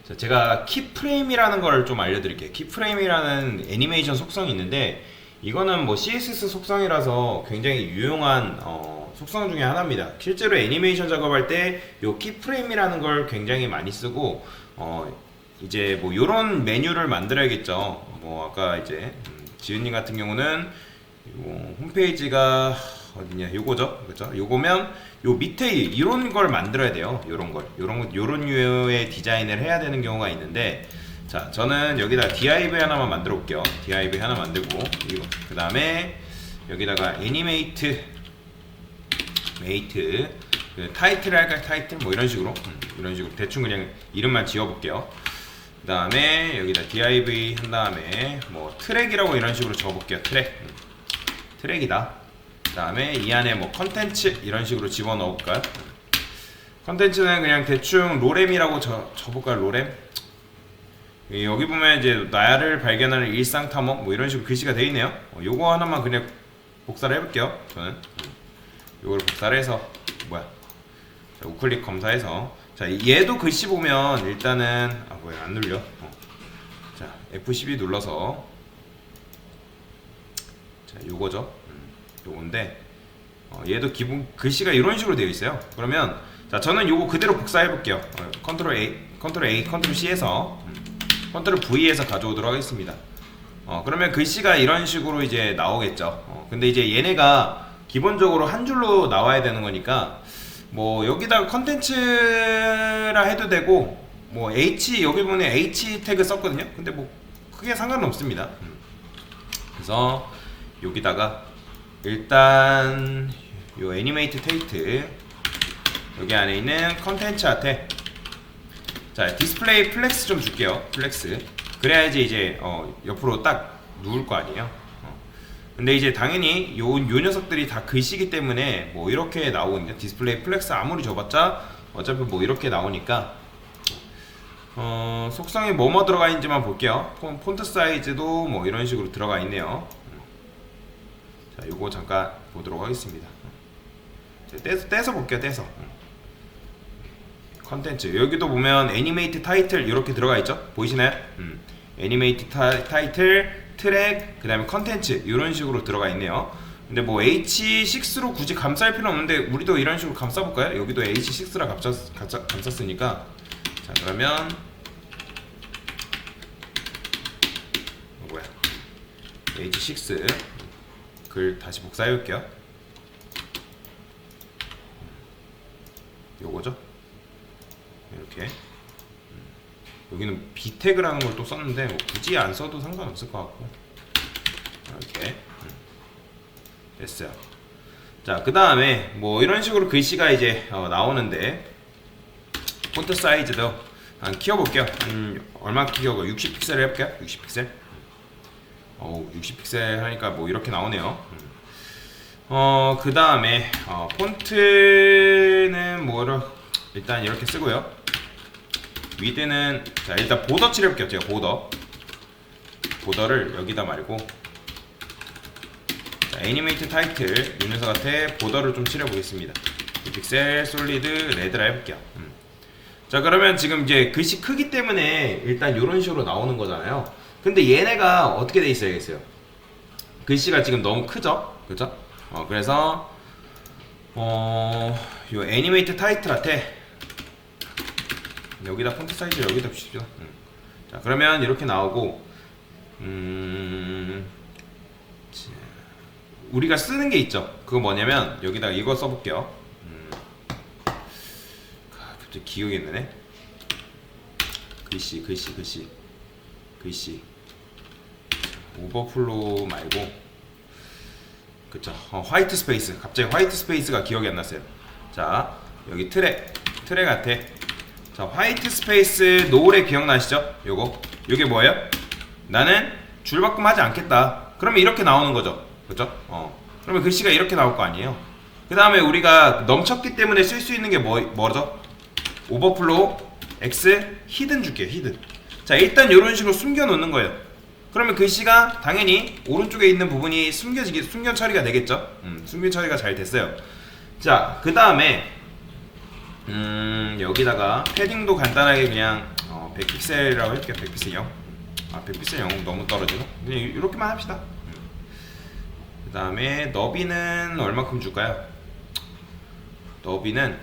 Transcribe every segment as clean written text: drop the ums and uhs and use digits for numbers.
자, 제가 키프레임이라는 걸 좀 알려드릴게요. 키프레임이라는 애니메이션 속성이 있는데 이거는 뭐 CSS 속성이라서 굉장히 유용한 속성 중에 하나입니다. 실제로 애니메이션 작업할 때 이 키프레임이라는 걸 굉장히 많이 쓰고 이제 뭐 요런 메뉴를 만들어야겠죠. 뭐 아까 이제 지은님 같은 경우는 홈페이지가 어디냐, 요거죠, 그렇죠? 요거면 요 밑에 이런 걸 만들어야 돼요. 요런 류의 디자인을 해야 되는 경우가 있는데, 자, 저는 여기다 div 하나만 만들어 볼게요. div 하나 만들고, 이거 그 다음에 여기다가 애니메이트 그 타이틀을 할까요? 타이틀 뭐 이런 식으로 대충 그냥 이름만 지어 볼게요. 그 다음에 여기다 div 한 다음에 뭐 트랙이라고 이런 식으로 적어볼게요. 트랙이다. 그 다음에 이 안에 뭐 컨텐츠 이런 식으로 집어넣을까요? 컨텐츠는 그냥 대충 로렘이라고 적어볼까요? 로렘? 여기 보면 이제 나를 발견하는 일상 탐험 뭐 이런 식으로 글씨가 되어 있네요. 요거 하나만 그냥 복사를 해볼게요. 저는 요걸 복사를 해서 자, 우클릭 검사해서, 자, 얘도 글씨 보면 일단은 안 눌려. 자, F12 눌러서, 자, 요거죠. 요건데 얘도 기본 글씨가 이런 식으로 되어 있어요. 그러면 자, 저는 요거 그대로 복사해 볼게요. 컨트롤 A, 컨트롤 C에서 컨트롤 V에서 가져오도록 하겠습니다. 그러면 글씨가 이런 식으로 이제 나오겠죠. 근데 이제 얘네가 기본적으로 한 줄로 나와야 되는 거니까 뭐 여기다가 컨텐츠라 해도 되고, 뭐 H, 여기 보면 H 태그 썼거든요. 근데 뭐 크게 상관은 없습니다. 그래서 여기다가 일단 요 애니메이트 테이트 여기 안에 있는 컨텐츠한테 자, 디스플레이 플렉스 좀 줄게요. 플렉스. 그래야지 이제 옆으로 딱 누울 거 아니에요. 근데 이제 당연히 요 녀석들이 다 글씨기 때문에 뭐 이렇게 나오거든요. 디스플레이 플렉스 아무리 줘봤자 어차피 뭐 이렇게 나오니까 속성이 뭐뭐 들어가 있는지만 볼게요. 폰트 사이즈도 뭐 이런 식으로 들어가 있네요. 자, 요거 잠깐 보도록 하겠습니다. 떼서 볼게요. 떼서 컨텐츠 여기도 보면 애니메이트 타이틀 이렇게 들어가 있죠. 보이시나요? 애니메이트 타이틀, 트랙, 그 다음에 컨텐츠 이런 식으로 들어가 있네요. 근데 뭐 H6로 굳이 감쌀 필요는 없는데 우리도 이런 식으로 감싸볼까요? 여기도 H6라 감쌌으니까, 자, 그러면 H6 글 다시 복사해 볼게요. 요거죠? 이렇게 여기는 B 태그라는 걸 또 썼는데 뭐 굳이 안 써도 상관없을 것 같고, 이렇게 됐어요. 자, 그 다음에 뭐 이런 식으로 글씨가 이제 나오는데 폰트 사이즈도 한 키워볼게요. 얼마 키워가 60픽셀 해볼게요. 60픽셀. 60픽셀 하니까 뭐 이렇게 나오네요. 그 다음에 폰트는 뭐를 일단 이렇게 쓰고요. 위드는 자, 일단 보더 칠해볼게요. 제가 보더를 여기다 말고, 자, 애니메이트 타이틀 이 녀석한테 보더를 좀 칠해보겠습니다. 픽셀 솔리드 레드라 해볼게요. 자, 그러면 지금 이제 글씨 크기 때문에 일단 이런 식으로 나오는 거잖아요. 근데 얘네가 어떻게 돼 있어야겠어요? 글씨가 지금 너무 크죠? 그죠? 그래서 요 애니메이트 타이틀한테 여기다 폰트 사이즈 여기다 주십시오. 자, 그러면 이렇게 나오고, 우리가 쓰는 게 있죠. 그거 뭐냐면 여기다 이거 써볼게요. 갑자기 기억이 안 나네. 글씨 오버플로우 말고, 그쵸, 화이트 스페이스. 갑자기 화이트 스페이스가 기억이 안 났어요. 자, 여기 트랙한테 자, 화이트 스페이스 노을에 기억나시죠? 요게 뭐예요? 나는 줄바꿈하지 않겠다. 그러면 이렇게 나오는 거죠. 그죠? 그러면 글씨가 이렇게 나올 거 아니에요. 그 다음에 우리가 넘쳤기 때문에 쓸 수 있는 게 뭐죠? 오버플로우 X 히든 줄게요. 히든. 자, 일단 이런 식으로 숨겨 놓는 거예요. 그러면 글씨가 당연히 오른쪽에 있는 부분이 숨겨 처리가 되겠죠. 숨겨 처리가 잘 됐어요. 자, 그 다음에 여기다가 패딩도 간단하게 그냥 100픽셀이라고 할게요. 100픽셀 0. 100픽셀 0 너무 떨어지나? 그냥 이렇게만 합시다. 그 다음에 너비는 얼마큼 줄까요? 너비는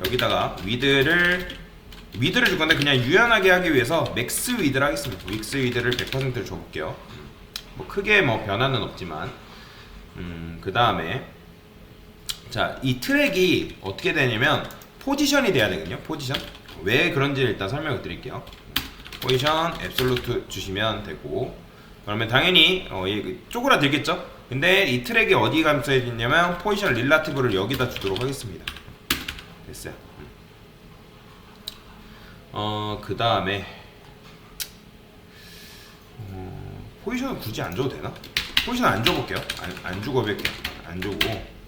여기다가 위드를 줄 건데 그냥 유연하게 하기 위해서 맥스 위드를 하겠습니다. 맥스 위드를 100%를 줘볼게요. 뭐 크게 뭐 변화는 없지만 그 다음에 자, 이 트랙이 어떻게 되냐면 포지션이 돼야 되거든요. 포지션. 왜 그런지 일단 설명을 드릴게요. 포지션 앱솔루트 주시면 되고, 그러면 당연히 쪼그라들겠죠. 근데 이 트랙이 어디 감싸야되냐면 포지션 릴라티브를 여기다 주도록 하겠습니다. 됐어요. 그 다음에 포지션은 굳이 안 줘도 되나? 포지션 안 줘볼게요. 안 주고 볼게요. 안 주고.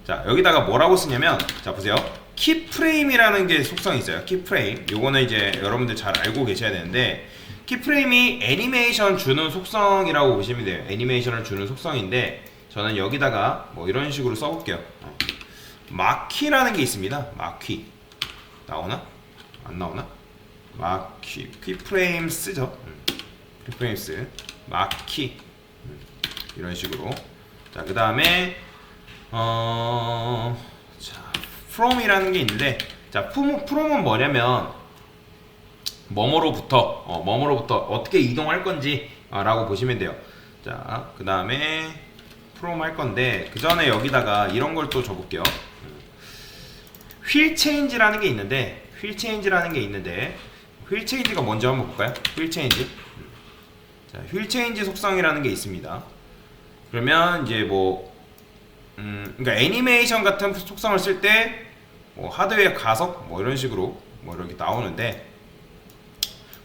자, 여기다가 뭐라고 쓰냐면, 자 보세요. 키프레임이라는 게 속성이 있어요. 키프레임. 요거는 이제 여러분들 잘 알고 계셔야 되는데, 키프레임이 애니메이션 주는 속성이라고 보시면 돼요. 애니메이션을 주는 속성인데, 저는 여기다가 뭐 이런 식으로 써볼게요. 마키라는 게 있습니다. 마키. 나오나? 안 나오나? 마키. 키프레임 쓰죠. 키프레임 쓰. 마키. 이런 식으로. 자, 그 다음에 자, from이라는 게 있는데, 자, from은 뭐냐면 뭐뭐로부터 어떻게 이동할 건지 라고 보시면 돼요. 자, 그 다음에 from 할 건데, 그 전에 여기다가 이런 걸 또 줘볼게요. 휠 체인지라는 게 있는데, 휠 체인지가 뭔지 한번 볼까요? 휠 체인지. 자, 휠 체인지 속성이라는 게 있습니다. 그러면 이제 뭐 그러니까 애니메이션 같은 속성을 쓸 때 뭐 하드웨어 가속 뭐 이런 식으로 뭐 이렇게 나오는데,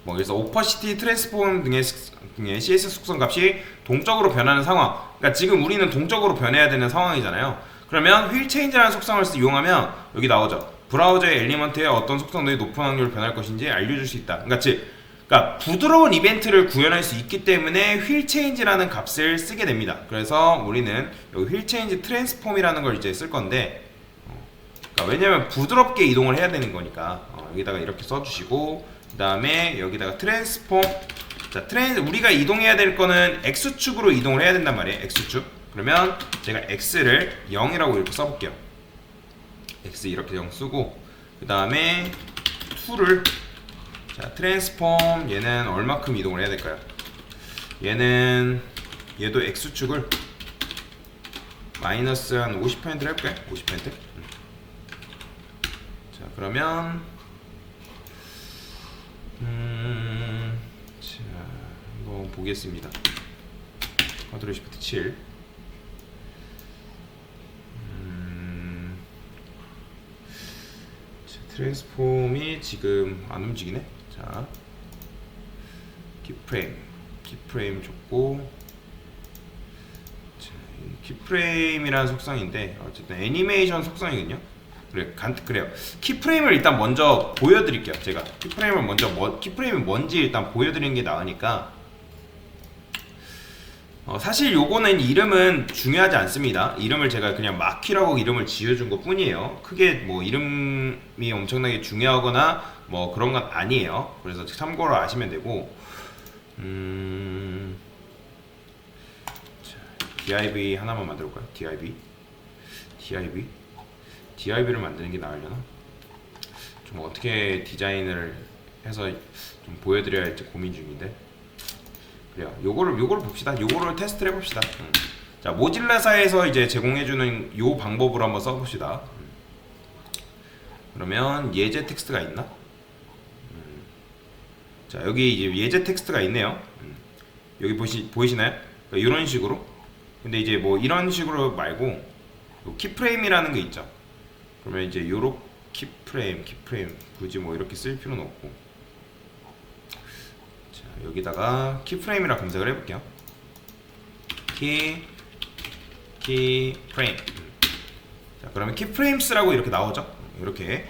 뭐 그래서 오퍼시티, 트랜스폼 등의 CS 속성 값이 동적으로 변하는 상황. 그러니까 지금 우리는 동적으로 변해야 되는 상황이잖아요. 그러면 휠 체인지라는 속성을 이용하면 여기 나오죠. 브라우저의 엘리먼트에 어떤 속성들이 높은 확률로 변할 것인지 알려줄 수 있다. 그러니까 부드러운 이벤트를 구현할 수 있기 때문에 휠 체인지라는 값을 쓰게 됩니다. 그래서 우리는 여기 휠 체인지 트랜스폼이라는 걸 이제 쓸 건데, 그러니까 왜냐면 부드럽게 이동을 해야 되는 거니까 여기다가 이렇게 써주시고, 그 다음에 여기다가 트랜스폼. 자, 우리가 이동해야 될 거는 x축으로 이동을 해야 된단 말이에요. x축. 그러면 제가 x를 0이라고 이렇게 써볼게요. x 이렇게 0 쓰고, 그 다음에 2를, 자, 트랜스폼 얘는 얼마큼 이동을 해야 될까요? 얘도 x축을 마이너스 한 50%를 해볼까요? 50%? 자, 그러면 자, 한번 보겠습니다. 컨트롤 시프트 7. 자, 트랜스폼이 지금 안 움직이네. 자, 키프레임 줬고, 자, 키프레임이라는 속성인데 어쨌든 애니메이션 속성이거든요. 그래요. 키프레임을 일단 먼저 보여드릴게요. 제가 키프레임이 뭔지 일단 보여드리는 게 나으니까. 사실 요거는 이름은 중요하지 않습니다. 이름을 제가 그냥 마키라고 이름을 지어준 것 뿐이에요. 크게 뭐 이름이 엄청나게 중요하거나 뭐 그런 건 아니에요. 그래서 참고로 아시면 되고, 자, div 하나만 만들어볼까요? div를 만드는 게 나으려나? 좀 어떻게 디자인을 해서 좀 보여드려야 할지 고민 중인데, 그래요. 요거를 봅시다. 요거를 테스트를 해봅시다. 자, 모질라사에서 이제 제공해주는 요 방법으로 한번 써봅시다. 그러면 예제 텍스트가 있나? 자, 여기 이제 예제 텍스트가 있네요. 여기 보이시나요? 그러니까 이런 식으로. 근데 이제 뭐 이런 식으로 말고 요 키프레임이라는 게 있죠. 그러면 이제 요렇게 키프레임 굳이 뭐 이렇게 쓸 필요는 없고, 자, 여기다가 키프레임이라 검색을 해볼게요. 키프레임. 자, 그러면 키프레임스라고 이렇게 나오죠. 이렇게.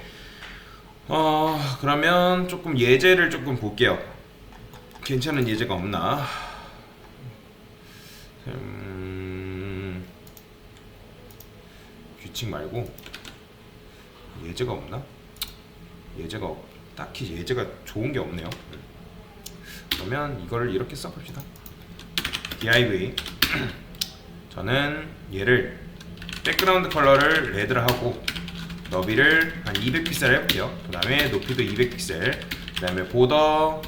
그러면 조금 예제를 조금 볼게요. 괜찮은 예제가 없나? 규칙 말고 예제가 없나? 딱히 예제가 좋은 게 없네요. 그러면 이거를 이렇게 써봅시다. div 저는 얘를 백그라운드 컬러를 레드를 하고 너비를 한 200픽셀 해볼게요. 그 다음에 높이도 200픽셀, 그 다음에 보더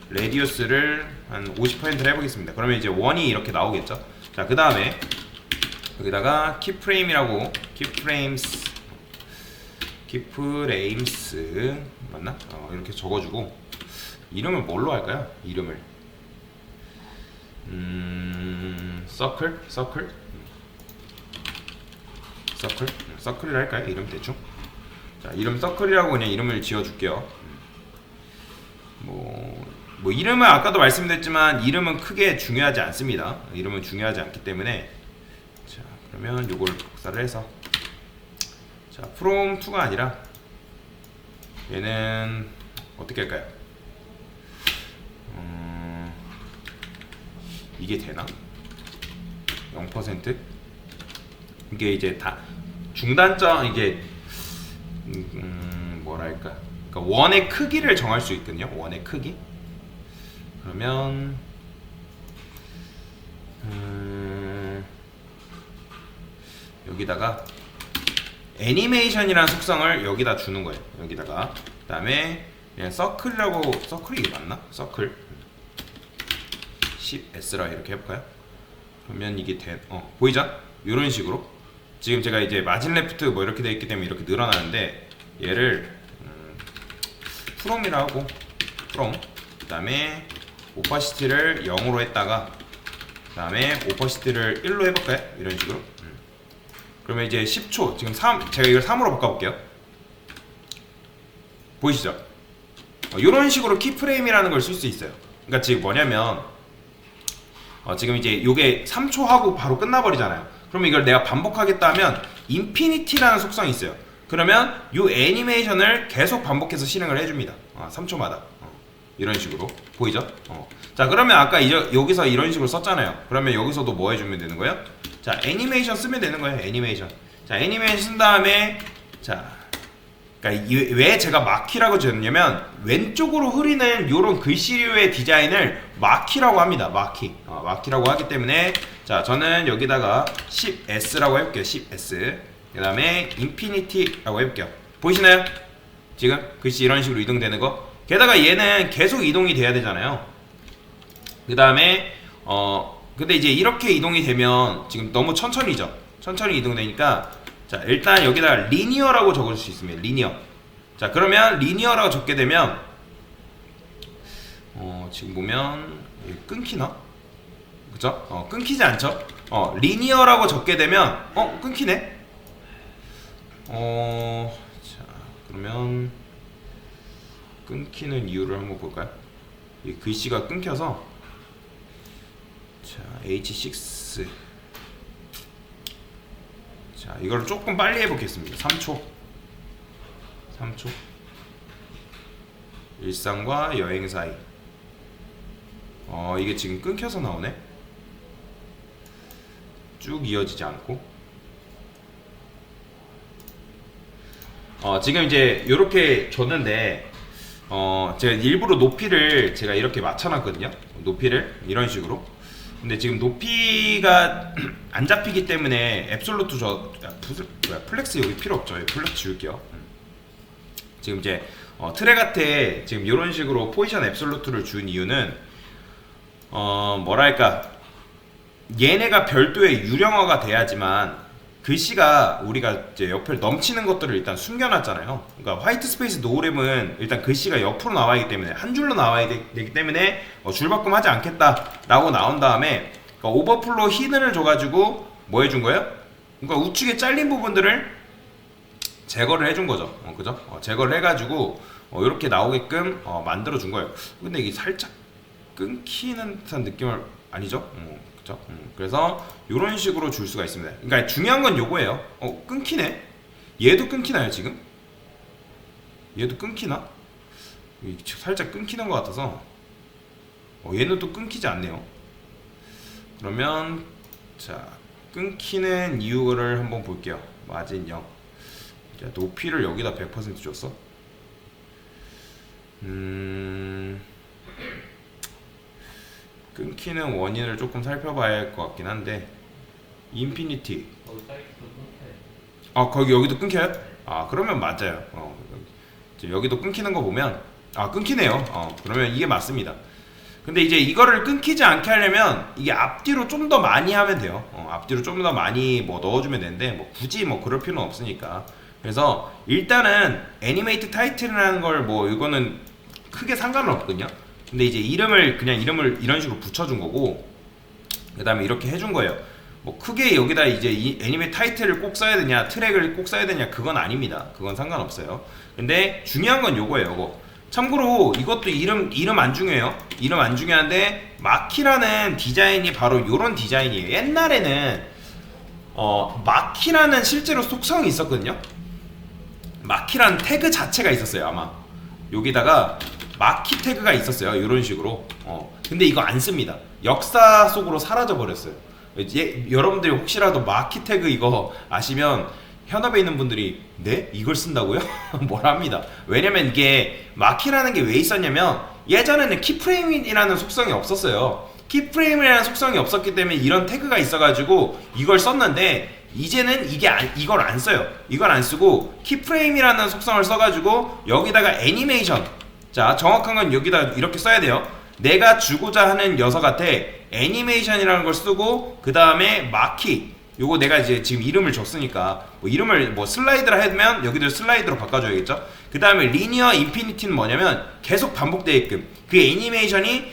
레디우스를 한 50%를 해보겠습니다. 그러면 이제 원이 이렇게 나오겠죠. 자, 그 다음에 여기다가 키프레임이라고 키프레임스 맞나? 이렇게 적어주고 이름을 뭘로 할까요? 이름을 서클을 할까요? 이름 대충. 자, 이름 서클이라고 그냥 이름을 지어줄게요. 뭐 이름은 아까도 말씀드렸지만 이름은 크게 중요하지 않습니다. 이름은 중요하지 않기 때문에 자, 그러면 요걸 복사를 해서 자, from 2가 아니라 얘는 어떻게 할까요? 이게 되나? 0%? 이게 이제 다 중단점 이게 뭐랄까? 그러니까 원의 크기를 정할 수 있거든요. 원의 크기. 그러면 여기다가 애니메이션이라는 속성을 여기다 주는 거예요. 여기다가 그다음에 그냥 서클이 이게 맞나? 서클 10s라 이렇게 해볼까요? 그러면 이게 보이죠? 이런 식으로 지금 제가 이제 마진 레프트 뭐 이렇게 되어 있기 때문에 이렇게 늘어나는데 얘를 프롬이라 하고 프롬 그다음에 오파시티를 0으로 했다가 그다음에 오파시티를 1로 해볼까요? 이런 식으로. 그러면 이제 10초 지금 제가 이걸 3으로 바꿔볼게요. 보이시죠? 이런 식으로 키프레임이라는 걸 쓸 수 있어요. 그러니까 지금 뭐냐면 지금 이제 요게 3초 하고 바로 끝나버리잖아요. 그러면 이걸 내가 반복하겠다 하면 인피니티라는 속성이 있어요. 그러면 요 애니메이션을 계속 반복해서 실행을 해줍니다. 3초마다 이런 식으로 보이죠? 자, 그러면 아까 여기서 이런 식으로 썼잖아요. 그러면 여기서도 뭐 해주면 되는 거예요? 자, 애니메이션 쓰면 되는 거예요. 애니메이션. 자, 애니메이션 쓴 다음에 자, 그러니까 왜 제가 마키라고 지었냐면 왼쪽으로 흐리는 요런 글씨류의 디자인을 마키라고 합니다. 마키라고 하기 때문에 자, 저는 여기다가 10s라고 해볼게요. 10s. 그 다음에 인피니티라고 해볼게요. 보이시나요? 지금 글씨 이런 식으로 이동되는 거. 게다가 얘는 계속 이동이 돼야 되잖아요. 그 다음에 근데 이제 이렇게 이동이 되면 지금 너무 천천히죠. 천천히 이동되니까 자, 일단 여기다가 리니어라고 적을 수 있습니다. 리니어. 자, 그러면 리니어라고 적게 되면 지금 보면 끊기나? 그죠? 끊기지 않죠? 리니어라고 적게 되면 끊기네. 자, 그러면 끊기는 이유를 한번 볼까요? 이 글씨가 끊겨서 자, H6 자, 이걸 조금 빨리 해보겠습니다. 3초 일상과 여행 사이 이게 지금 끊겨서 나오네. 쭉 이어지지 않고 지금 이제 이렇게 줬는데 제가 일부러 높이를 제가 이렇게 맞춰놨거든요. 높이를 이런 식으로. 근데 지금 높이가 안 잡히기 때문에 앱솔루트 플렉스 여기 필요 없죠. 플렉스 줄게요. 지금 이제 트랙한테 지금 이런 식으로 포지션 앱솔루트를 준 이유는 뭐랄까 얘네가 별도의 유령어가 돼야지만 글씨가 우리가 이제 옆을 넘치는 것들을 일단 숨겨놨잖아요. 그러니까 화이트 스페이스 노랩은 일단 글씨가 옆으로 나와야 하기 때문에 한 줄로 나와야 되기 때문에 줄바꿈하지 않겠다라고 나온 다음에 그러니까 오버플로 히든을 줘가지고 뭐 해준 거예요? 그러니까 우측에 잘린 부분들을 제거를 해준 거죠. 그죠? 제거를 해가지고 이렇게 나오게끔 만들어 준 거예요. 근데 이게 살짝 끊기는 듯한 느낌을 아니죠? 그쵸? 그래서 이런 식으로 줄 수가 있습니다. 그러니까 중요한 건 요거예요. 끊기네. 얘도 끊기나요 지금? 얘도 끊기나? 살짝 끊기는 것 같아서 얘는 또 끊기지 않네요. 그러면 자, 끊기는 이유를 한번 볼게요. 마진 0. 자, 높이를 여기다 100% 줬어. 끊기는 원인을 조금 살펴봐야 할 것 같긴 한데 인피니티 거기 여기도 끊겨요? 그러면 맞아요. 여기도 끊기는 거 보면 끊기네요. 그러면 이게 맞습니다. 근데 이제 이거를 끊기지 않게 하려면 이게 앞뒤로 좀 더 많이 하면 돼요. 앞뒤로 좀 더 많이 뭐 넣어주면 되는데 뭐 굳이 뭐 그럴 필요는 없으니까. 그래서 일단은 애니메이트 타이틀이라는 걸 뭐 이거는 크게 상관은 없거든요. 근데 이제 이름을 이런 식으로 붙여준 거고, 그 다음에 이렇게 해준 거예요. 뭐 크게 여기다 이제 이 애니메이트 타이틀을 꼭 써야 되냐, 트랙을 꼭 써야 되냐, 그건 아닙니다. 그건 상관없어요. 근데 중요한 건 요거예요. 요거. 참고로 이것도 이름 안 중요해요. 이름 안 중요한데 마키라는 디자인이 바로 요런 디자인이에요. 옛날에는 마키라는 실제로 속성이 있었거든요. 마키라는 태그 자체가 있었어요. 아마 여기다가 마키 태그가 있었어요. 이런 식으로. 근데 이거 안 씁니다. 역사 속으로 사라져 버렸어요. 여러분들이 혹시라도 마키 태그 이거 아시면 현업에 있는 분들이 네? 이걸 쓴다고요? 뭐라 합니다. 왜냐면 이게 마키라는 게 왜 있었냐면 예전에는 키프레임이라는 속성이 없었어요. 키프레임이라는 속성이 없었기 때문에 이런 태그가 있어가지고 이걸 썼는데 이제는 이걸 안 써요. 이걸 안 쓰고 키프레임이라는 속성을 써가지고 여기다가 애니메이션, 자 정확한 건 여기다 이렇게 써야 돼요. 내가 주고자 하는 녀석한테 애니메이션이라는 걸 쓰고 그 다음에 마키, 요거 내가 이제 지금 이름을 줬으니까 뭐 이름을 뭐 슬라이드라 해두면 여기도 슬라이드로 바꿔줘야겠죠. 그 다음에 리니어 인피니티는 뭐냐면 계속 반복되게끔 그 애니메이션이,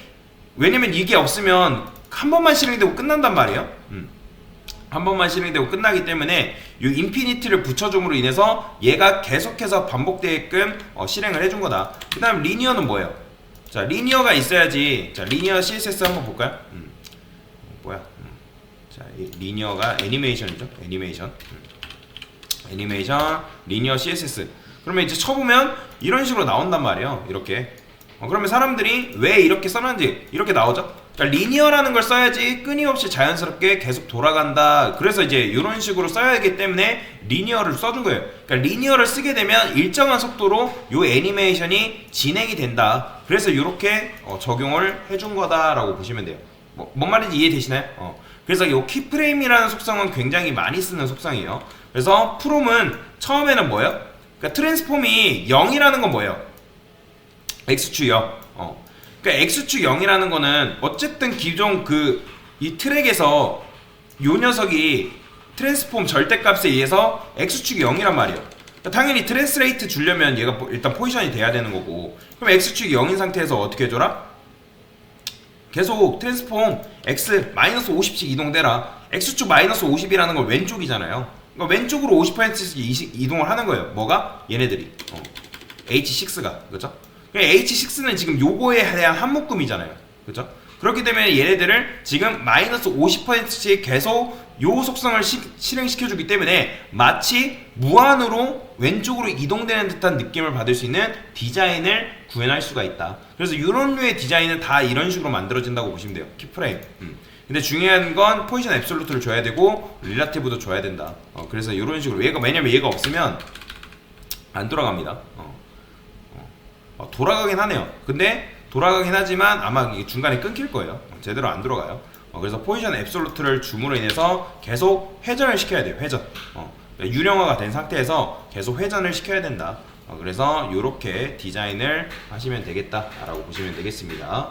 왜냐면 이게 없으면 한 번만 실행되고 끝난단 말이에요. 한 번만 실행되고 끝나기 때문에 이 인피니티를 붙여줌으로 인해서 얘가 계속해서 반복되게끔 실행을 해준 거다. 그 다음 리니어는 뭐예요? 자 리니어가 있어야지. 자 리니어 CSS 한번 볼까요? 뭐야? 자 리니어가 애니메이션이죠. 애니메이션 리니어 CSS. 그러면 이제 쳐보면 이런 식으로 나온단 말이에요. 이렇게. 그러면 사람들이 왜 이렇게 써놨는지 이렇게 나오죠. 그러니까 리니어라는 걸 써야지 끊임없이 자연스럽게 계속 돌아간다. 그래서 이제 이런 식으로 써야 하기 때문에 리니어를 써준 거예요. 그러니까 리니어를 쓰게 되면 일정한 속도로 이 애니메이션이 진행이 된다. 그래서 이렇게 적용을 해준 거다라고 보시면 돼요. 뭔 말인지 이해되시나요? 그래서 이 키프레임이라는 속성은 굉장히 많이 쓰는 속성이에요. 그래서 프롬은 처음에는 뭐예요? 그러니까 트랜스폼이 0이라는 건 뭐예요? X축 0. 그러니까 X축 0이라는 거는 어쨌든 기존 이 트랙에서 요 녀석이 트랜스폼 절대값에 의해서 X축이 0이란 말이에요. 그러니까 당연히 트랜스레이트 주려면 얘가 일단 포지션이 돼야 되는 거고, 그럼 X축이 0인 상태에서 어떻게 해줘라? 계속 트랜스폼 X 마이너스 50씩 이동되라. X축 마이너스 50이라는 건 왼쪽이잖아요. 그러니까 왼쪽으로 50%씩 이동을 하는 거예요. 뭐가? 얘네들이 H6가, 그죠? H6는 지금 요거에 대한 한 묶음이잖아요. 그죠? 그렇기 때문에 얘네들을 지금 마이너스 50%씩 계속 요 속성을 실행시켜주기 때문에 마치 무한으로 왼쪽으로 이동되는 듯한 느낌을 받을 수 있는 디자인을 구현할 수가 있다. 그래서 이런 류의 디자인은 다 이런 식으로 만들어진다고 보시면 돼요. 키프레임. 근데 중요한 건 포지션 앱솔루트를 줘야 되고 릴라티브도 줘야 된다. 그래서 이런 식으로 왜냐면 얘가 없으면 안 돌아갑니다. 돌아가긴 하네요. 근데 돌아가긴 하지만 아마 이게 중간에 끊길 거예요. 제대로 안 돌아가요. 그래서 포지션 앱솔루트를 줌으로 인해서 계속 회전을 시켜야 돼요. 회전. 유령화가 된 상태에서 계속 회전을 시켜야 된다. 그래서 이렇게 디자인을 하시면 되겠다라고 보시면 되겠습니다.